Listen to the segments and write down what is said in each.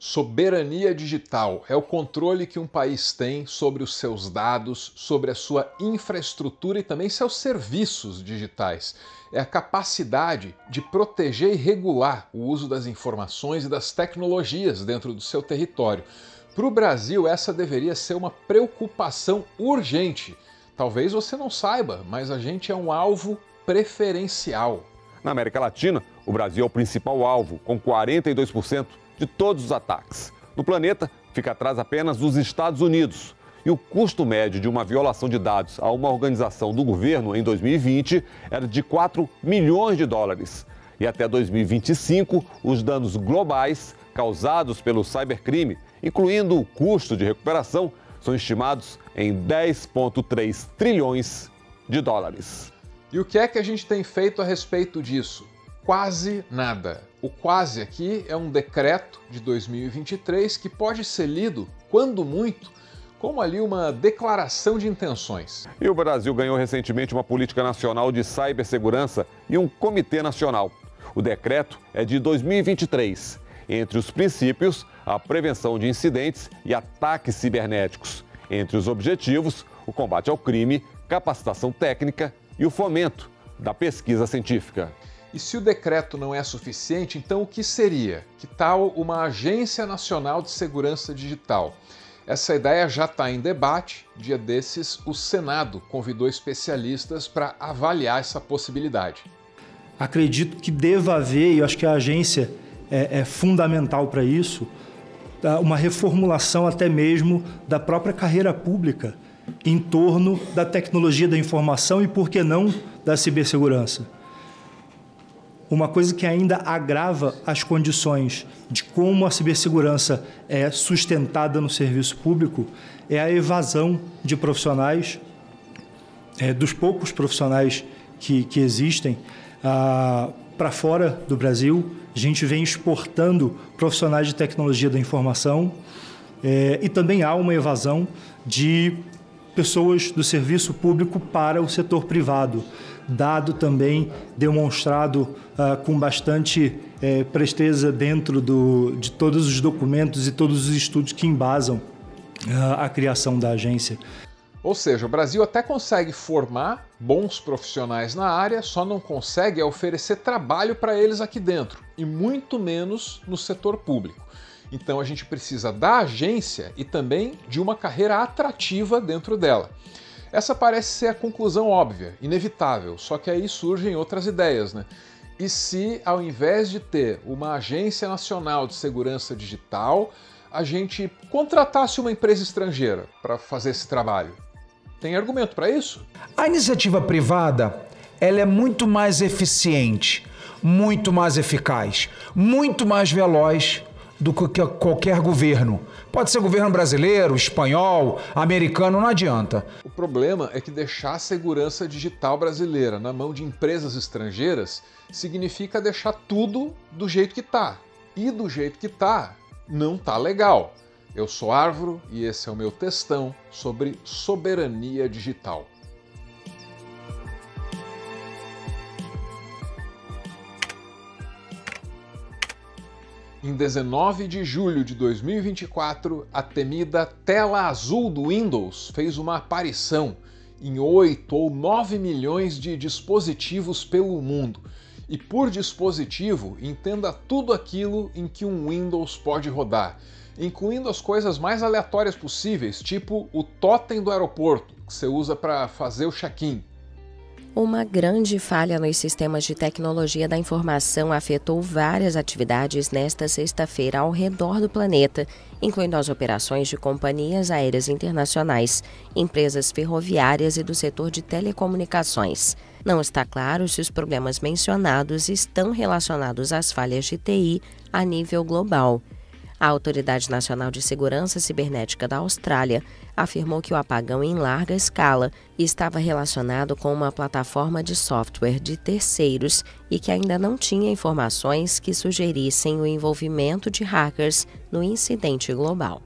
Soberania digital é o controle que um país tem sobre os seus dados, sobre a sua infraestrutura e também seus serviços digitais. É a capacidade de proteger e regular o uso das informações e das tecnologias dentro do seu território. Para o Brasil, essa deveria ser uma preocupação urgente. Talvez você não saiba, mas a gente é um alvo preferencial. Na América Latina, o Brasil é o principal alvo, com 42% de todos os ataques. No planeta, fica atrás apenas dos Estados Unidos. E o custo médio de uma violação de dados a uma organização do governo em 2020 era de 4 milhões de dólares. E até 2025, os danos globais causados pelo cybercrime, incluindo o custo de recuperação, são estimados em 10,3 trilhões de dólares. E o que é que a gente tem feito a respeito disso? Quase nada. O quase aqui é um decreto de 2023 que pode ser lido, quando muito, como ali uma declaração de intenções. E o Brasil ganhou recentemente uma política nacional de cibersegurança e um comitê nacional. O decreto é de 2023. Entre os princípios, a prevenção de incidentes e ataques cibernéticos. Entre os objetivos, o combate ao crime, capacitação técnica e o fomento da pesquisa científica. E se o decreto não é suficiente, então o que seria? Que tal uma Agência Nacional de Segurança Digital? Essa ideia já está em debate. Dia desses, o Senado convidou especialistas para avaliar essa possibilidade. Acredito que deva haver, e eu acho que a agência é fundamental para isso, uma reformulação até mesmo da própria carreira pública em torno da tecnologia da informação e, por que não, da cibersegurança. Uma coisa que ainda agrava as condições de como a cibersegurança é sustentada no serviço público é a evasão de profissionais, dos poucos profissionais que existem para fora do Brasil. A gente vem exportando profissionais de tecnologia da informação e também há uma evasão de pessoas do serviço público para o setor privado, dado também demonstrado com bastante presteza dentro de todos os documentos e todos os estudos que embasam a criação da agência. Ou seja, o Brasil até consegue formar bons profissionais na área, só não consegue oferecer trabalho para eles aqui dentro, e muito menos no setor público. Então a gente precisa da agência e também de uma carreira atrativa dentro dela. Essa parece ser a conclusão óbvia, inevitável, só que aí surgem outras ideias, né? E se, ao invés de ter uma Agência Nacional de Segurança Digital, a gente contratasse uma empresa estrangeira para fazer esse trabalho? Tem argumento para isso? A iniciativa privada, ela é muito mais eficiente, muito mais eficaz, muito mais veloz do que qualquer governo. Pode ser governo brasileiro, espanhol, americano, não adianta. O problema é que deixar a segurança digital brasileira na mão de empresas estrangeiras significa deixar tudo do jeito que tá. E do jeito que tá, não tá legal. Eu sou Arvro e esse é o meu textão sobre soberania digital. Em 19 de julho de 2024, a temida tela azul do Windows fez uma aparição em 8 ou 9 milhões de dispositivos pelo mundo. E por dispositivo, entenda tudo aquilo em que um Windows pode rodar, incluindo as coisas mais aleatórias possíveis, tipo o totem do aeroporto, que você usa para fazer o check-in. Uma grande falha nos sistemas de tecnologia da informação afetou várias atividades nesta sexta-feira ao redor do planeta, incluindo as operações de companhias aéreas internacionais, empresas ferroviárias e do setor de telecomunicações. Não está claro se os problemas mencionados estão relacionados às falhas de TI a nível global. A Autoridade Nacional de Segurança Cibernética da Austrália afirmou que o apagão em larga escala estava relacionado com uma plataforma de software de terceiros e que ainda não tinha informações que sugerissem o envolvimento de hackers no incidente global.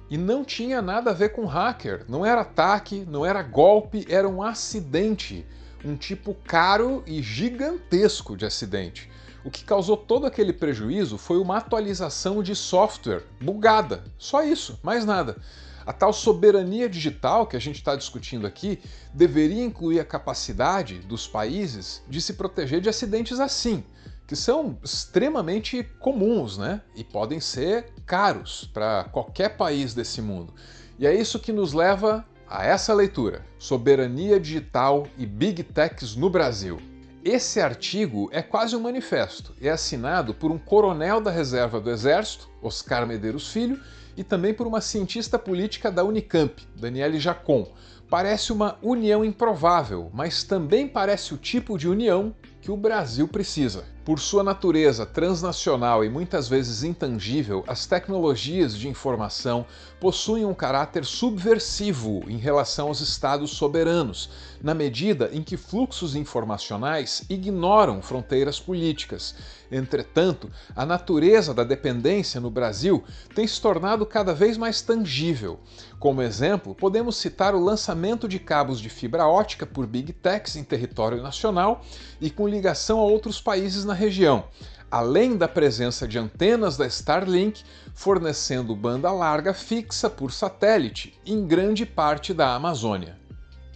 E não tinha nada a ver com hacker, não era ataque, não era golpe, era um acidente, um tipo caro e gigantesco de acidente. O que causou todo aquele prejuízo foi uma atualização de software bugada. Só isso, mais nada. A tal soberania digital que a gente está discutindo aqui deveria incluir a capacidade dos países de se proteger de acidentes assim, que são extremamente comuns, né? E podem ser caros para qualquer país desse mundo. E é isso que nos leva a essa leitura: Soberania Digital e Big Techs no Brasil. Esse artigo é quase um manifesto. É assinado por um coronel da reserva do Exército, Oscar Medeiros Filho, e também por uma cientista política da Unicamp, Daniele Jacon. Parece uma união improvável, mas também parece o tipo de união que o Brasil precisa. Por sua natureza transnacional e muitas vezes intangível, as tecnologias de informação possuem um caráter subversivo em relação aos estados soberanos, na medida em que fluxos informacionais ignoram fronteiras políticas. Entretanto, a natureza da dependência no Brasil tem se tornado cada vez mais tangível. Como exemplo, podemos citar o lançamento de cabos de fibra ótica por Big Techs em território nacional e com ligação a outros países na região, além da presença de antenas da Starlink fornecendo banda larga fixa por satélite em grande parte da Amazônia.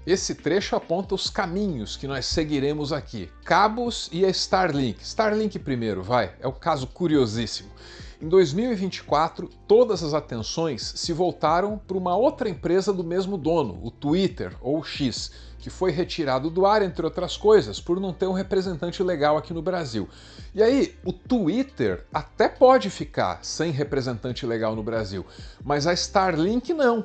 Esse trecho aponta os caminhos que nós seguiremos aqui. Cabos e a Starlink. Starlink primeiro, vai, é um caso curiosíssimo. Em 2024, todas as atenções se voltaram para uma outra empresa do mesmo dono, o Twitter, ou X, que foi retirado do ar, entre outras coisas, por não ter um representante legal aqui no Brasil. E aí, o Twitter até pode ficar sem representante legal no Brasil, mas a Starlink não.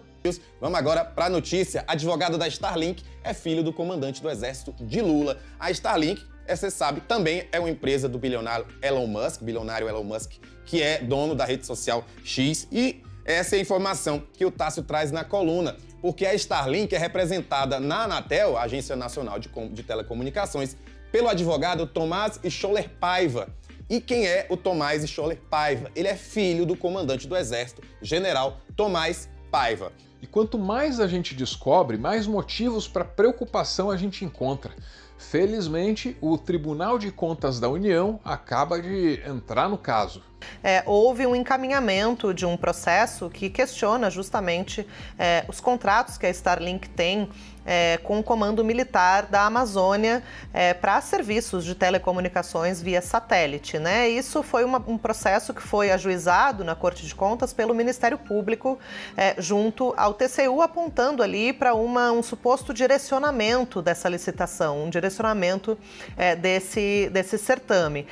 Vamos agora para a notícia. Advogado da Starlink é filho do comandante do exército de Lula. A Starlink, você sabe, também é uma empresa do bilionário Elon Musk, que é dono da rede social X. E essa é a informação que o Tássio traz na coluna, porque a Starlink é representada na Anatel, a Agência Nacional de Telecomunicações, pelo advogado Tomás Scholler Paiva. E quem é o Tomás Scholler Paiva? Ele é filho do comandante do Exército, General Tomás Paiva. E quanto mais a gente descobre, mais motivos para preocupação a gente encontra. Felizmente, o Tribunal de Contas da União acaba de entrar no caso. Houve um encaminhamento de um processo que questiona justamente os contratos que a Starlink tem com o Comando Militar da Amazônia para serviços de telecomunicações via satélite, né? Isso foi um processo que foi ajuizado na Corte de Contas pelo Ministério Público junto ao TCU, apontando ali para um suposto direcionamento dessa licitação, um direcionamento desse certame.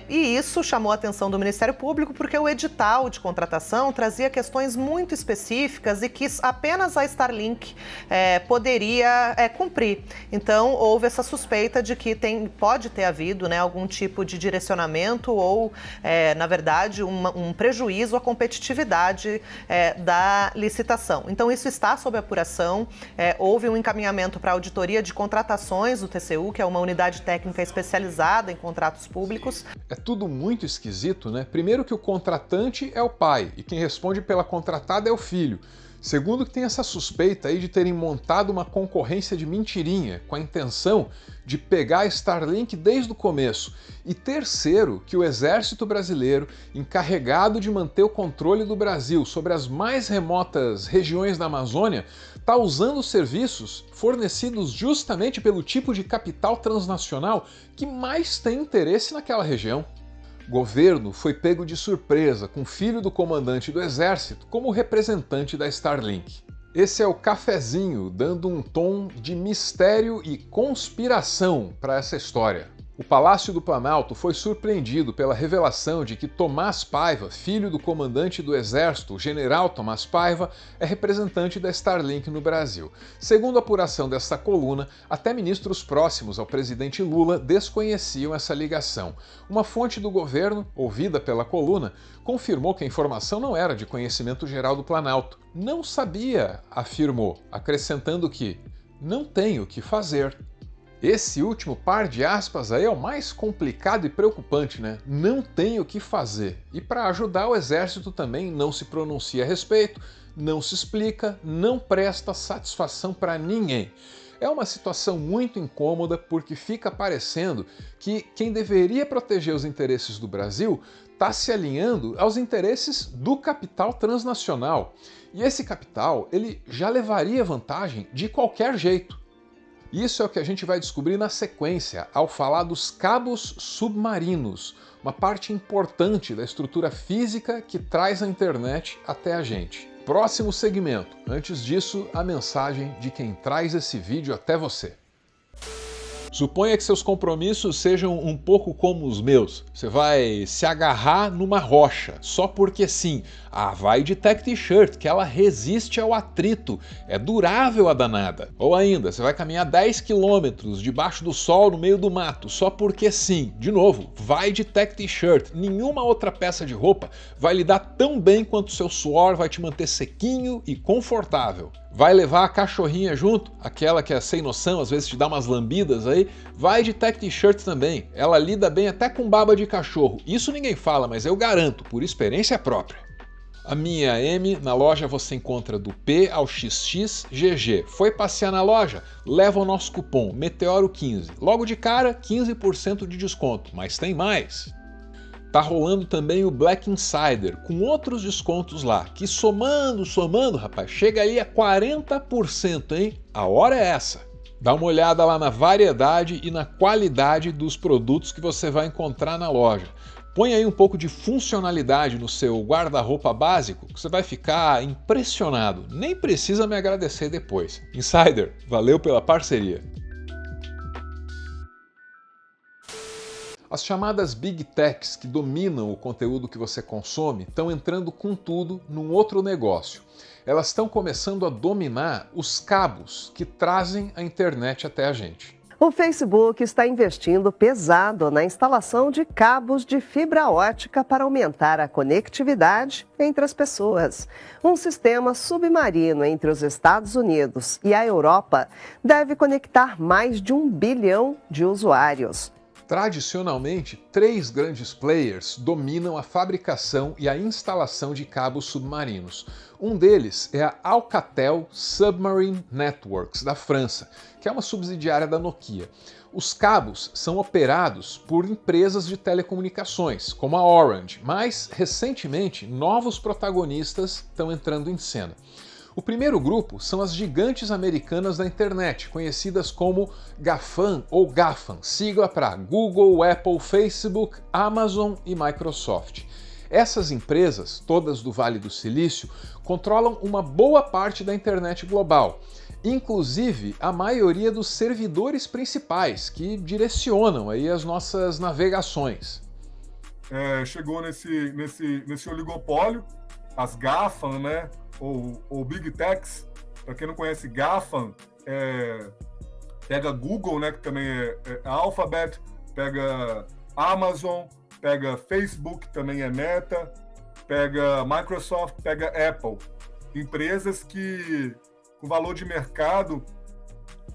E isso chamou a atenção do Ministério Público porque o edital de contratação trazia questões muito específicas e que apenas a Starlink poderia cumprir. Então, houve essa suspeita de que pode ter havido, né, algum tipo de direcionamento ou, na verdade, um prejuízo à competitividade da licitação. Então, isso está sob apuração. Houve um encaminhamento para a Auditoria de Contratações do TCU, que é uma unidade técnica especializada em contratos públicos. É tudo muito esquisito, né? Primeiro que o contratante é o pai e quem responde pela contratada é o filho. Segundo que tem essa suspeita aí de terem montado uma concorrência de mentirinha com a intenção de pegar a Starlink desde o começo. E terceiro, que o Exército Brasileiro, encarregado de manter o controle do Brasil sobre as mais remotas regiões da Amazônia, está usando serviços fornecidos justamente pelo tipo de capital transnacional que mais tem interesse naquela região. O governo foi pego de surpresa com o filho do comandante do Exército como representante da Starlink. Esse é o cafezinho dando um tom de mistério e conspiração para essa história. O Palácio do Planalto foi surpreendido pela revelação de que Tomás Paiva, filho do comandante do Exército, o general Tomás Paiva, é representante da Starlink no Brasil. Segundo a apuração dessa coluna, até ministros próximos ao presidente Lula desconheciam essa ligação. Uma fonte do governo, ouvida pela coluna, confirmou que a informação não era de conhecimento geral do Planalto. Não sabia, afirmou, acrescentando que não tem o que fazer. Esse último par de aspas aí é o mais complicado e preocupante, né? Não tem o que fazer. E para ajudar, o Exército também não se pronuncia a respeito, não se explica, não presta satisfação para ninguém. É uma situação muito incômoda porque fica parecendo que quem deveria proteger os interesses do Brasil está se alinhando aos interesses do capital transnacional. E esse capital, ele já levaria vantagem de qualquer jeito. Isso é o que a gente vai descobrir na sequência, ao falar dos cabos submarinos, uma parte importante da estrutura física que traz a internet até a gente. Próximo segmento. Antes disso, a mensagem de quem traz esse vídeo até você. Suponha que seus compromissos sejam um pouco como os meus. Você vai se agarrar numa rocha, só porque sim. Ah, vai de tech t-shirt, que ela resiste ao atrito, é durável a danada. Ou ainda, você vai caminhar 10 quilômetros debaixo do sol no meio do mato, só porque sim. De novo, vai de tech t-shirt. Nenhuma outra peça de roupa vai lidar tão bem quanto o seu suor vai te manter sequinho e confortável. Vai levar a cachorrinha junto? Aquela que é sem noção, às vezes te dá umas lambidas aí? Vai de tech t-shirt também. Ela lida bem até com baba de cachorro. Isso ninguém fala, mas eu garanto, por experiência própria. A minha M, na loja você encontra do P ao XXGG. Foi passear na loja? Leva o nosso cupom Meteoro15. Logo de cara, 15% de desconto, mas tem mais. Tá rolando também o Black Insider, com outros descontos lá, que somando, rapaz, chega aí a 40%, hein? A hora é essa. Dá uma olhada lá na variedade e na qualidade dos produtos que você vai encontrar na loja. Põe aí um pouco de funcionalidade no seu guarda-roupa básico, que você vai ficar impressionado. Nem precisa me agradecer depois. Insider, valeu pela parceria. As chamadas Big Techs, que dominam o conteúdo que você consome, estão entrando com tudo num outro negócio. Elas estão começando a dominar os cabos que trazem a internet até a gente. O Facebook está investindo pesado na instalação de cabos de fibra ótica para aumentar a conectividade entre as pessoas. Um sistema submarino entre os Estados Unidos e a Europa deve conectar mais de 1 bilhão de usuários. Tradicionalmente, 3 grandes players dominam a fabricação e a instalação de cabos submarinos. Um deles é a Alcatel Submarine Networks, da França, que é uma subsidiária da Nokia. Os cabos são operados por empresas de telecomunicações, como a Orange, mas, recentemente, novos protagonistas estão entrando em cena. O primeiro grupo são as gigantes americanas da internet, conhecidas como GAFAM ou GAFAM, sigla para Google, Apple, Facebook, Amazon e Microsoft. Essas empresas, todas do Vale do Silício, controlam uma boa parte da internet global, inclusive a maioria dos servidores principais que direcionam aí as nossas navegações. Chegou nesse oligopólio, as GAFAM, né? Ou Big Techs. Para quem não conhece GAFAM, pega Google, né, que também é Alphabet, pega Amazon, pega Facebook, também é Meta, pega Microsoft, pega Apple. Empresas com valor de mercado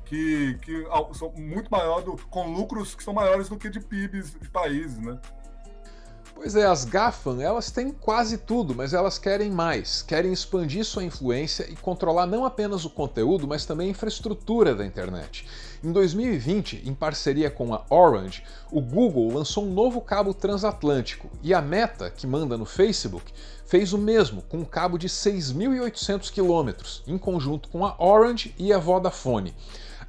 que são muito maior, com lucros que são maiores do que de PIBs de países, né? Pois é, as GAFAM, elas têm quase tudo, mas elas querem mais, querem expandir sua influência e controlar não apenas o conteúdo, mas também a infraestrutura da internet. Em 2020, em parceria com a Orange, o Google lançou um novo cabo transatlântico e a Meta, que manda no Facebook, fez o mesmo com um cabo de 6.800 quilômetros, em conjunto com a Orange e a Vodafone.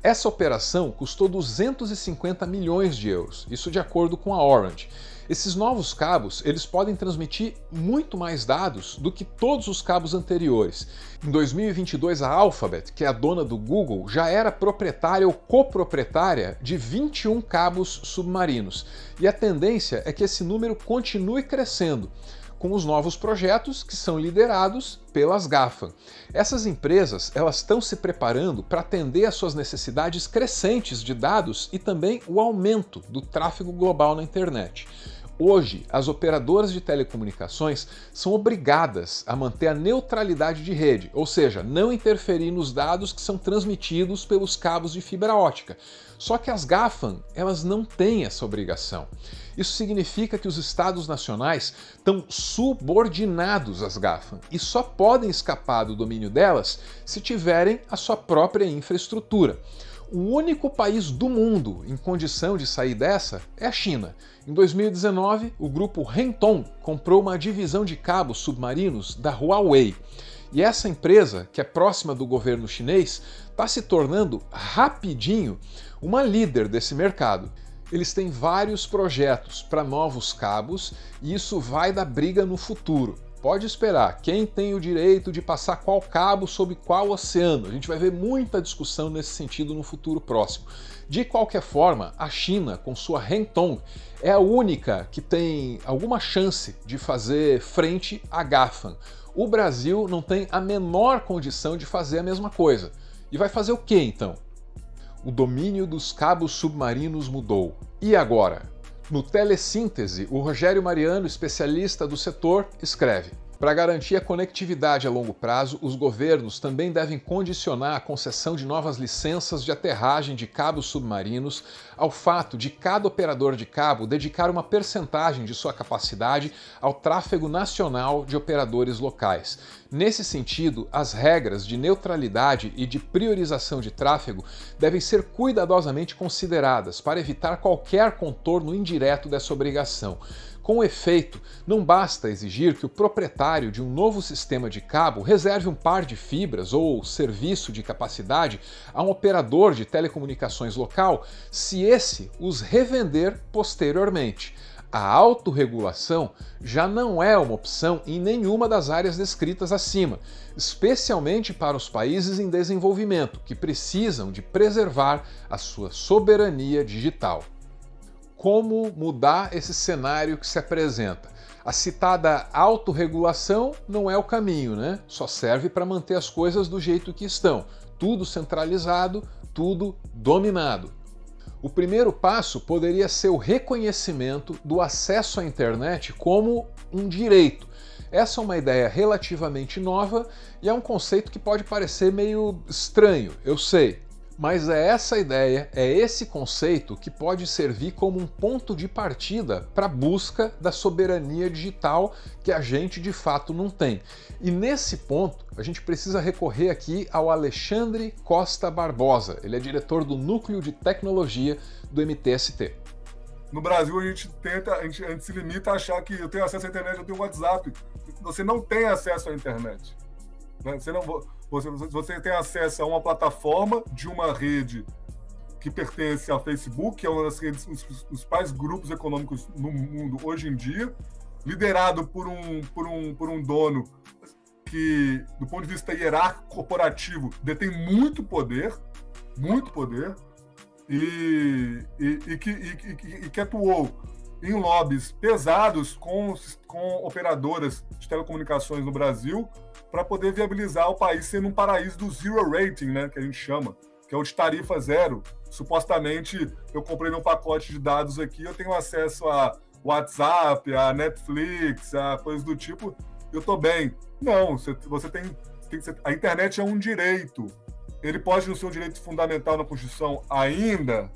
Essa operação custou 250 milhões de euros, isso de acordo com a Orange. Esses novos cabos, eles podem transmitir muito mais dados do que todos os cabos anteriores. Em 2022, a Alphabet, que é a dona do Google, já era proprietária ou coproprietária de 21 cabos submarinos. E a tendência é que esse número continue crescendo, com os novos projetos que são liderados pelas GAFAM. Essas empresas, elas estão se preparando para atender às suas necessidades crescentes de dados e também o aumento do tráfego global na internet. Hoje, as operadoras de telecomunicações são obrigadas a manter a neutralidade de rede, ou seja, não interferir nos dados que são transmitidos pelos cabos de fibra ótica. Só que as GAFAM, elas não têm essa obrigação. Isso significa que os estados nacionais estão subordinados às GAFAM e só podem escapar do domínio delas se tiverem a sua própria infraestrutura. O único país do mundo em condição de sair dessa é a China. Em 2019, o grupo Hengtong comprou uma divisão de cabos submarinos da Huawei. E essa empresa, que é próxima do governo chinês, está se tornando rapidinho uma líder desse mercado. Eles têm vários projetos para novos cabos e isso vai dar briga no futuro. Pode esperar, quem tem o direito de passar qual cabo sobre qual oceano? A gente vai ver muita discussão nesse sentido no futuro próximo. De qualquer forma, a China, com sua Hengtong, é a única que tem alguma chance de fazer frente à GAFAM. O Brasil não tem a menor condição de fazer a mesma coisa. E vai fazer o quê, então? O domínio dos cabos submarinos mudou. E agora? No Telesíntese, o Rogério Mariano, especialista do setor, escreve: para garantir a conectividade a longo prazo, os governos também devem condicionar a concessão de novas licenças de aterragem de cabos submarinos ao fato de cada operador de cabo dedicar uma percentagem de sua capacidade ao tráfego nacional de operadores locais. Nesse sentido, as regras de neutralidade e de priorização de tráfego devem ser cuidadosamente consideradas para evitar qualquer contorno indireto dessa obrigação. Com efeito, não basta exigir que o proprietário de um novo sistema de cabo reserve um par de fibras ou serviço de capacidade a um operador de telecomunicações local se esse os revender posteriormente. A autorregulação já não é uma opção em nenhuma das áreas descritas acima, especialmente para os países em desenvolvimento, que precisam de preservar a sua soberania digital. Como mudar esse cenário que se apresenta? A citada autorregulação não é o caminho, né? Só serve para manter as coisas do jeito que estão. Tudo centralizado, tudo dominado. O primeiro passo poderia ser o reconhecimento do acesso à internet como um direito. Essa é uma ideia relativamente nova e é um conceito que pode parecer meio estranho, eu sei. Mas é essa ideia, é esse conceito que pode servir como um ponto de partida para a busca da soberania digital que a gente de fato não tem. E nesse ponto, a gente precisa recorrer aqui ao Alexandre Costa Barbosa. Ele é diretor do Núcleo de Tecnologia do MTST. No Brasil, a gente se limita a achar que eu tenho acesso à internet, eu tenho WhatsApp. Você não tem acesso à internet. Né? Você tem acesso a uma plataforma de uma rede que pertence ao Facebook, que é uma das redes, os principais grupos econômicos no mundo hoje em dia, liderado por um dono que, do ponto de vista hierárquico corporativo, detém muito poder, e que atuou em lobbies pesados com operadoras de telecomunicações no Brasil, para poder viabilizar o país sendo um paraíso do zero rating, né, que a gente chama, que é o de tarifa zero. Supostamente, eu comprei meu pacote de dados aqui, eu tenho acesso a WhatsApp, a Netflix, a coisas do tipo, eu tô bem. Não, você tem a internet é um direito. Ele pode não ser um direito fundamental na Constituição ainda?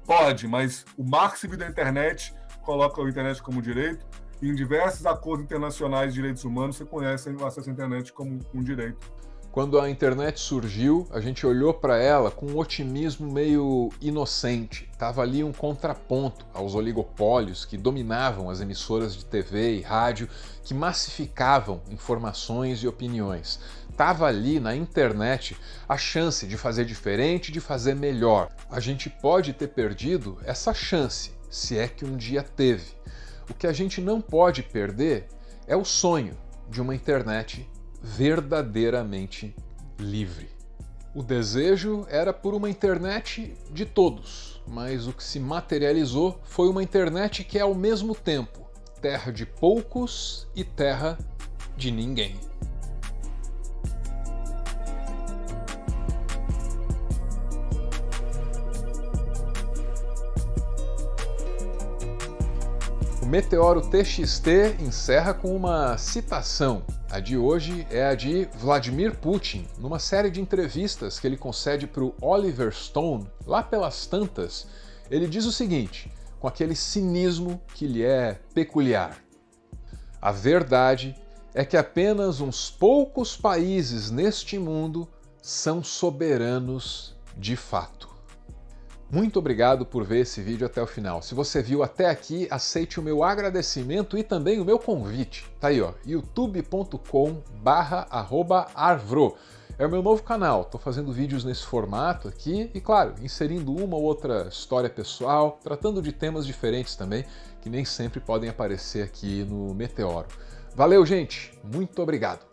Pode, mas o Marco Civil da Internet coloca a internet como direito. Em diversos acordos internacionais de direitos humanos, você conhece o acesso à internet como um direito. Quando a internet surgiu, a gente olhou para ela com um otimismo meio inocente. Estava ali um contraponto aos oligopólios que dominavam as emissoras de TV e rádio, que massificavam informações e opiniões. Estava ali na internet a chance de fazer diferente, de fazer melhor. A gente pode ter perdido essa chance, se é que um dia teve. O que a gente não pode perder é o sonho de uma internet verdadeiramente livre. O desejo era por uma internet de todos, mas o que se materializou foi uma internet que é ao mesmo tempo terra de poucos e terra de ninguém. O Meteoro TXT encerra com uma citação. A de hoje é a de Vladimir Putin, numa série de entrevistas que ele concede para o Oliver Stone, lá pelas tantas. Ele diz o seguinte, com aquele cinismo que lhe é peculiar: a verdade é que apenas uns poucos países neste mundo são soberanos de fato. Muito obrigado por ver esse vídeo até o final. Se você viu até aqui, aceite o meu agradecimento e também o meu convite. Tá aí, ó, youtube.com/arvro. É o meu novo canal, tô fazendo vídeos nesse formato aqui e, claro, inserindo uma ou outra história pessoal, tratando de temas diferentes também, que nem sempre podem aparecer aqui no Meteoro. Valeu, gente! Muito obrigado!